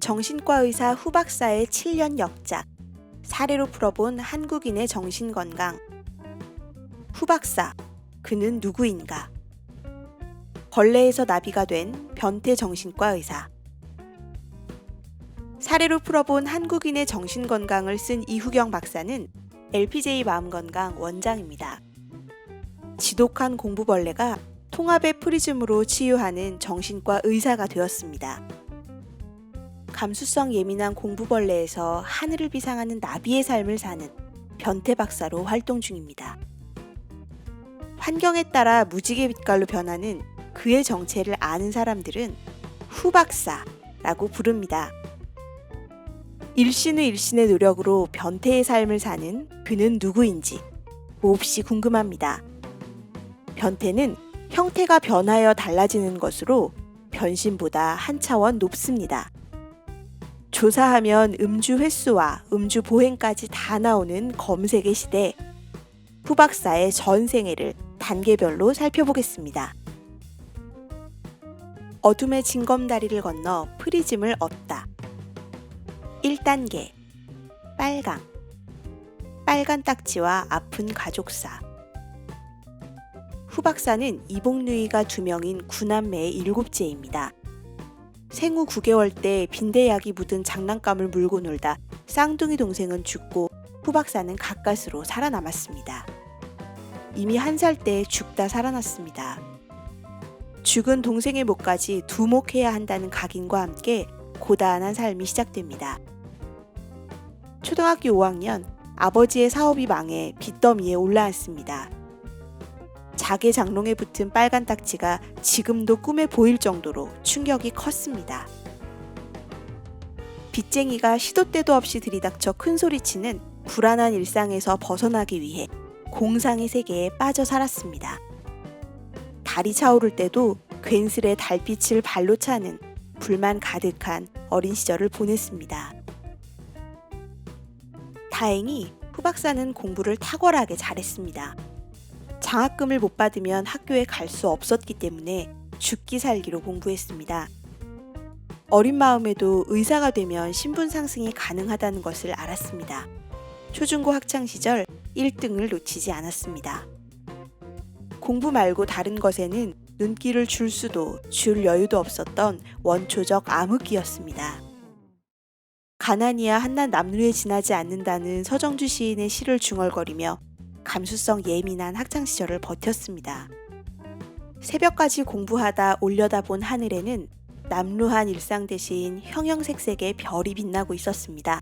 정신과 의사 후 박사의 7년 역작, 사례로 풀어본 한국인의 정신건강. 후 박사, 그는 누구인가? 벌레에서 나비가 된 변태 정신과 의사. 사례로 풀어본 한국인의 정신건강을 쓴 이후경 박사는 LPJ 마음건강 원장입니다. 지독한 공부벌레가 통합의 프리즘으로 치유하는 정신과 의사가 되었습니다. 감수성 예민한 공부벌레에서 하늘을 비상하는 나비의 삶을 사는 변태 박사로 활동 중입니다. 환경에 따라 무지개 빛깔로 변하는 그의 정체를 아는 사람들은 후 박사라고 부릅니다. 일신의 노력으로 변태의 삶을 사는 그는 누구인지 몹시 궁금합니다. 변태는 형태가 변하여 달라지는 것으로 변신보다 한 차원 높습니다. 조사하면 음주 횟수와 음주 보행까지 다 나오는 검색의 시대, 후 박사의 전 생애를 단계별로 살펴보겠습니다. 어둠의 징검다리를 건너 프리즘을 얻다. 1단계, 빨강. 빨간 딱지와 아픈 가족사. 후 박사는 이복누이가 2명인 9남매의 7째입니다. 생후 9개월 때 빈대약이 묻은 장난감을 물고 놀다 쌍둥이 동생은 죽고 후 박사는 가까스로 살아남았습니다. 이미 1살 때 죽다 살아났습니다. 죽은 동생의 몫까지 두목해야 한다는 각인과 함께 고단한 삶이 시작됩니다. 초등학교 5학년, 아버지의 사업이 망해 빚더미에 올라앉습니다. 자개 장롱에 붙은 빨간 딱지가 지금도 꿈에 보일 정도로 충격이 컸습니다. 빚쟁이가 시도 때도 없이 들이닥쳐 큰소리치는 불안한 일상에서 벗어나기 위해 공상의 세계에 빠져 살았습니다. 달이 차오를 때도 괜스레 달빛을 발로 차는 불만 가득한 어린 시절을 보냈습니다. 다행히 후 박사는 공부를 탁월하게 잘했습니다. 장학금을 못 받으면 학교에 갈 수 없었기 때문에 죽기 살기로 공부했습니다. 어린 마음에도 의사가 되면 신분 상승이 가능하다는 것을 알았습니다. 초중고 학창시절 1등을 놓치지 않았습니다. 공부 말고 다른 것에는 눈길을 줄 수도 줄 여유도 없었던 원초적 암흑기였습니다. 가난이야 한낱 남루에 지나지 않는다는 서정주 시인의 시를 중얼거리며 감수성 예민한 학창시절을 버텼습니다. 새벽까지 공부하다 올려다본 하늘에는 남루한 일상 대신 형형색색의 별이 빛나고 있었습니다.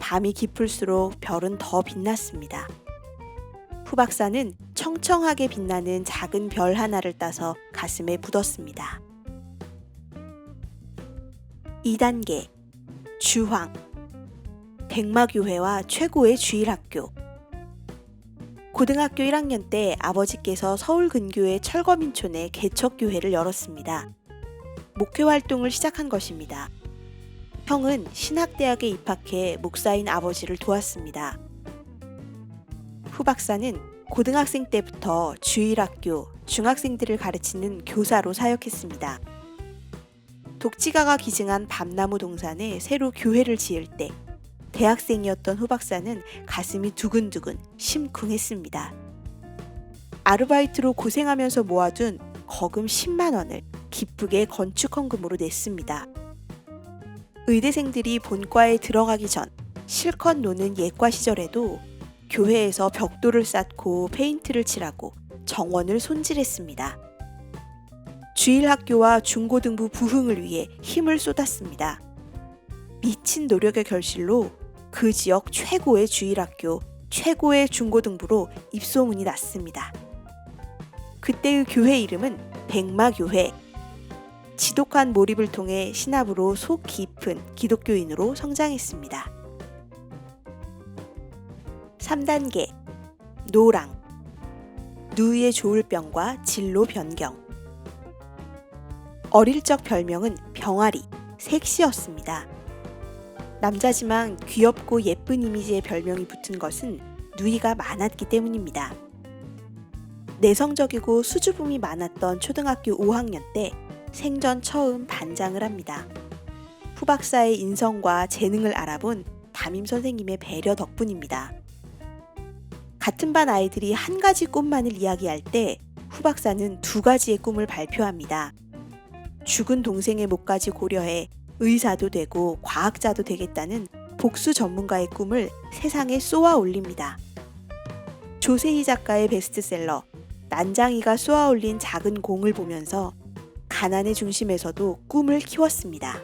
밤이 깊을수록 별은 더 빛났습니다. 후 박사는 청청하게 빛나는 작은 별 하나를 따서 가슴에 묻었습니다. 2단계, 주황. 백마교회와 최고의 주일학교. 고등학교 1학년 때 아버지께서 서울 근교의 철거민촌에 개척교회를 열었습니다. 목회 활동을 시작한 것입니다. 형은 신학대학에 입학해 목사인 아버지를 도왔습니다. 후 박사는 고등학생 때부터 주일학교, 중학생들을 가르치는 교사로 사역했습니다. 독지가가 기증한 밤나무 동산에 새로 교회를 지을 때 대학생이었던 후 박사는 가슴이 두근두근 심쿵했습니다. 아르바이트로 고생하면서 모아둔 거금 10만 원을 기쁘게 건축 헌금으로 냈습니다. 의대생들이 본과에 들어가기 전 실컷 노는 예과 시절에도 교회에서 벽돌을 쌓고 페인트를 칠하고 정원을 손질했습니다. 주일학교와 중고등부 부흥을 위해 힘을 쏟았습니다. 미친 노력의 결실로 그 지역 최고의 주일학교, 최고의 중고등부로 입소문이 났습니다. 그때의 교회 이름은 백마교회. 지독한 몰입을 통해 신압으로 속 깊은 기독교인으로 성장했습니다. 3단계, 노랑. 누이의 조울병과 진로 변경. 어릴 적 별명은 병아리, 섹시였습니다. 남자지만 귀엽고 예쁜 이미지의 별명이 붙은 것은 누이가 많았기 때문입니다. 내성적이고 수줍음이 많았던 초등학교 5학년 때 생전 처음 반장을 합니다. 후 박사의 인성과 재능을 알아본 담임 선생님의 배려 덕분입니다. 같은 반 아이들이 한 가지 꿈만을 이야기할 때 후 박사는 두 가지의 꿈을 발표합니다. 죽은 동생의 몫까지 고려해 의사도 되고 과학자도 되겠다는 복수 전문가의 꿈을 세상에 쏘아 올립니다. 조세희 작가의 베스트셀러 난장이가 쏘아 올린 작은 공을 보면서 가난의 중심에서도 꿈을 키웠습니다.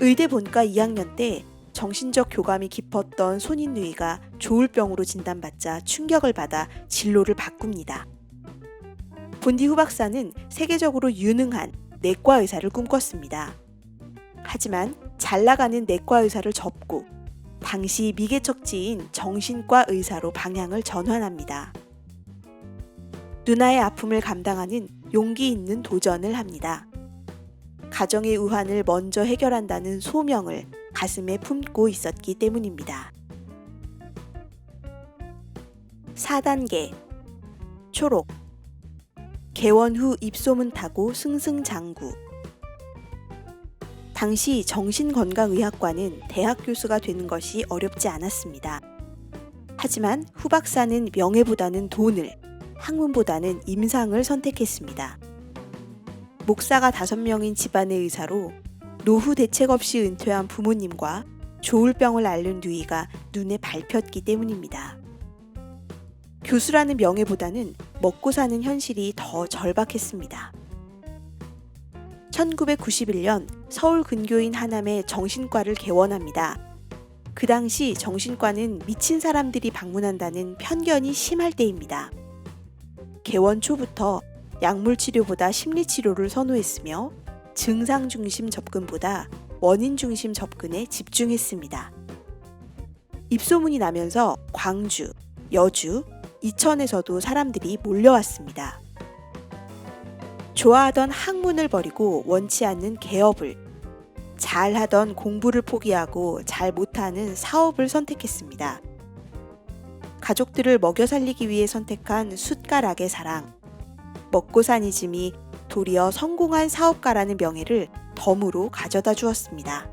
의대 본과 2학년 때 정신적 교감이 깊었던 손인누이가 조울병으로 진단받자 충격을 받아 진로를 바꿉니다. 본디 후 박사는 세계적으로 유능한 내과 의사를 꿈꿨습니다. 하지만 잘 나가는 내과 의사를 접고 당시 미개척지인 정신과 의사로 방향을 전환합니다. 누나의 아픔을 감당하는 용기 있는 도전을 합니다. 가정의 우환을 먼저 해결한다는 소명을 가슴에 품고 있었기 때문입니다. 4단계 초록 개원 후 입소문 타고 승승장구. 당시 정신건강의학과는 대학 교수가 되는 것이 어렵지 않았습니다. 하지만 후 박사는 명예보다는 돈을, 학문보다는 임상을 선택했습니다. 목사가 5명인 집안의 의사로 노후 대책 없이 은퇴한 부모님과 조울병을 앓는 누이가 눈에 밟혔기 때문입니다. 교수라는 명예보다는 먹고 사는 현실이 더 절박했습니다. 1991년 서울 근교인 하남에 정신과를 개원합니다. 그 당시 정신과는 미친 사람들이 방문한다는 편견이 심할 때입니다. 개원 초부터 약물 치료보다 심리 치료를 선호했으며 증상 중심 접근보다 원인 중심 접근에 집중했습니다. 입소문이 나면서 광주, 여주, 이천에서도 사람들이 몰려왔습니다. 좋아하던 학문을 버리고 원치 않는 개업을, 잘하던 공부를 포기하고 잘 못하는 사업을 선택했습니다. 가족들을 먹여 살리기 위해 선택한 숟가락의 사랑, 먹고 사니즘이 도리어 성공한 사업가라는 명예를 덤으로 가져다 주었습니다.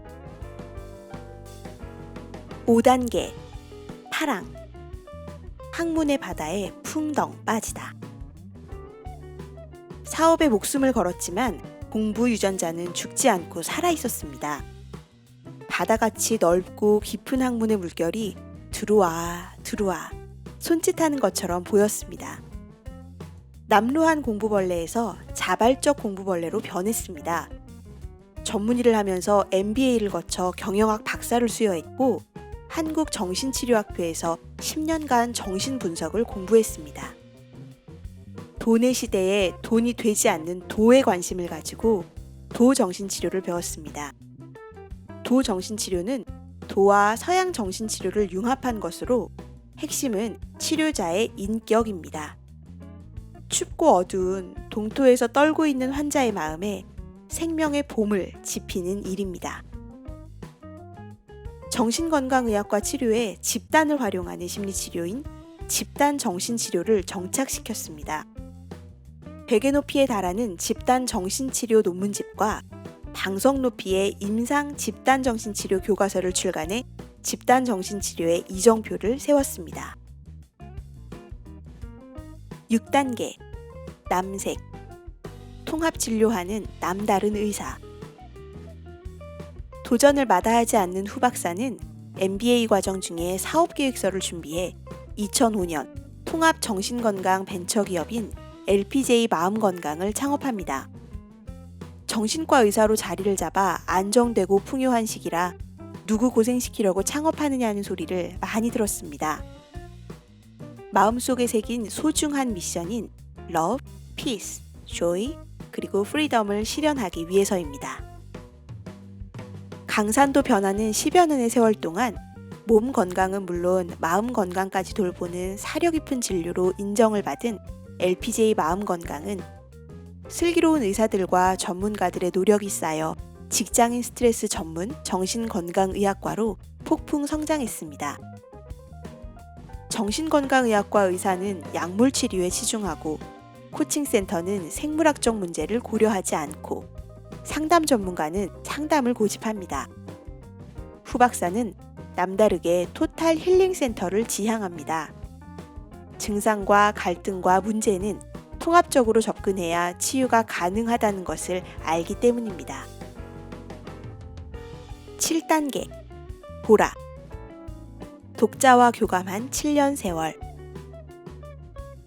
5단계 파랑 학문의 바다에 풍덩 빠지다. 사업에 목숨을 걸었지만 공부 유전자는 죽지 않고 살아 있었습니다. 바다같이 넓고 깊은 학문의 물결이 들어와 손짓하는 것처럼 보였습니다. 남루한 공부벌레에서 자발적 공부벌레로 변했습니다. 전문의를 하면서 MBA를 거쳐 경영학 박사를 수여했고 한국정신치료학회에서 10년간 정신분석을 공부했습니다. 돈의 시대에 돈이 되지 않는 도에 관심을 가지고 도정신치료를 배웠습니다. 도정신치료는 도와 서양 정신치료를 융합한 것으로 핵심은 치료자의 인격입니다. 춥고 어두운 동토에서 떨고 있는 환자의 마음에 생명의 봄을 지피는 일입니다. 정신건강의학과 치료에 집단을 활용하는 심리치료인 집단정신치료를 정착시켰습니다. 100의 높이에 달하는 집단정신치료 논문집과 방석 높이의 임상 집단정신치료 교과서를 출간해 집단정신치료의 이정표를 세웠습니다. 6단계 남색 통합진료하는 남다른 의사. 도전을 마다하지 않는 후 박사는 MBA 과정 중에 사업계획서를 준비해 2005년 통합정신건강 벤처기업인 LPJ 마음건강을 창업합니다. 정신과 의사로 자리를 잡아 안정되고 풍요한 시기라 누구 고생시키려고 창업하느냐는 소리를 많이 들었습니다. 마음속에 새긴 소중한 미션인 Love, Peace, Joy, 그리고 Freedom을 실현하기 위해서입니다. 강산도 변하는 10여 년의 세월 동안 몸 건강은 물론 마음 건강까지 돌보는 사려 깊은 진료로 인정을 받은 LPJ 마음 건강은 슬기로운 의사들과 전문가들의 노력이 쌓여 직장인 스트레스 전문 정신건강의학과로 폭풍 성장했습니다. 정신건강의학과 의사는 약물 치료에 치중하고 코칭센터는 생물학적 문제를 고려하지 않고 상담 전문가는 상담을 고집합니다. 후 박사는 남다르게 토탈 힐링 센터를 지향합니다. 증상과 갈등과 문제는 통합적으로 접근해야 치유가 가능하다는 것을 알기 때문입니다. 7단계 보라. 독자와 교감한 7년 세월.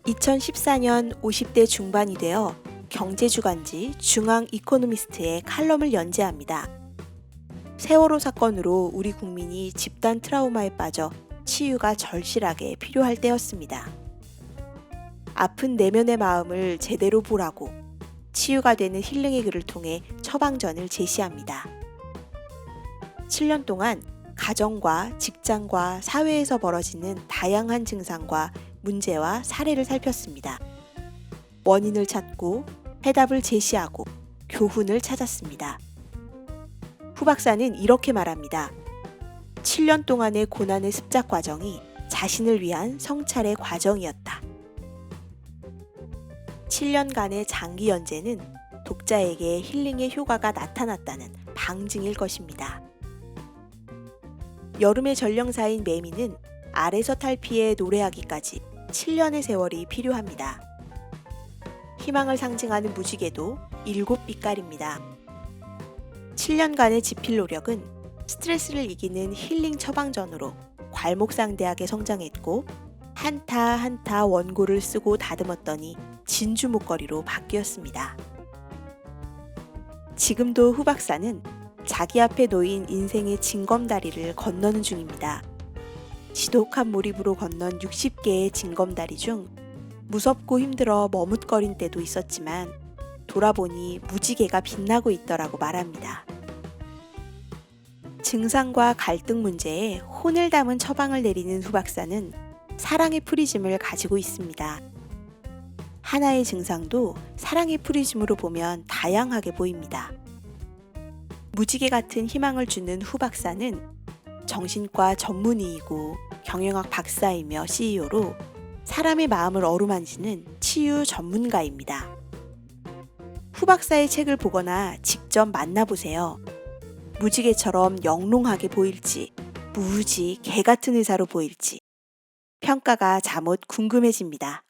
2014년 50대 중반이 되어 경제주간지 중앙 이코노미스트에 칼럼을 연재합니다. 세월호 사건으로 우리 국민이 집단 트라우마에 빠져 치유가 절실하게 필요할 때였습니다. 아픈 내면의 마음을 제대로 보라고 치유가 되는 힐링의 글을 통해 처방전을 제시합니다. 7년 동안 가정과 직장과 사회에서 벌어지는 다양한 증상과 문제와 사례를 살폈습니다. 원인을 찾고 해답을 제시하고 교훈을 찾았습니다. 후 박사는 이렇게 말합니다. 7년 동안의 고난의 습작 과정이 자신을 위한 성찰의 과정이었다. 7년간의 장기 연재는 독자에게 힐링의 효과가 나타났다는 방증일 것입니다. 여름의 전령사인 매미는 알에서 탈피해 노래하기까지 7년의 세월이 필요합니다. 희망을 상징하는 무지개도 7빛깔입니다. 7년간의 지필 노력은 스트레스를 이기는 힐링 처방전으로 괄목상대하게 성장했고 한타 한타 원고를 쓰고 다듬었더니 진주 목걸이로 바뀌었습니다. 지금도 후 박사는 자기 앞에 놓인 인생의 징검다리를 건너는 중입니다. 지독한 몰입으로 건넌 60개의 징검다리 중 무섭고 힘들어 머뭇거린 때도 있었지만 돌아보니 무지개가 빛나고 있더라고 말합니다. 증상과 갈등 문제에 혼을 담은 처방을 내리는 후 박사는 사랑의 프리즘을 가지고 있습니다. 하나의 증상도 사랑의 프리즘으로 보면 다양하게 보입니다. 무지개 같은 희망을 주는 후 박사는 정신과 전문의이고 경영학 박사이며 CEO로 사람의 마음을 어루만지는 치유 전문가입니다. 후 박사의 책을 보거나 직접 만나보세요. 무지개처럼 영롱하게 보일지, 무지 개 같은 의사로 보일지 평가가 잠옷 궁금해집니다.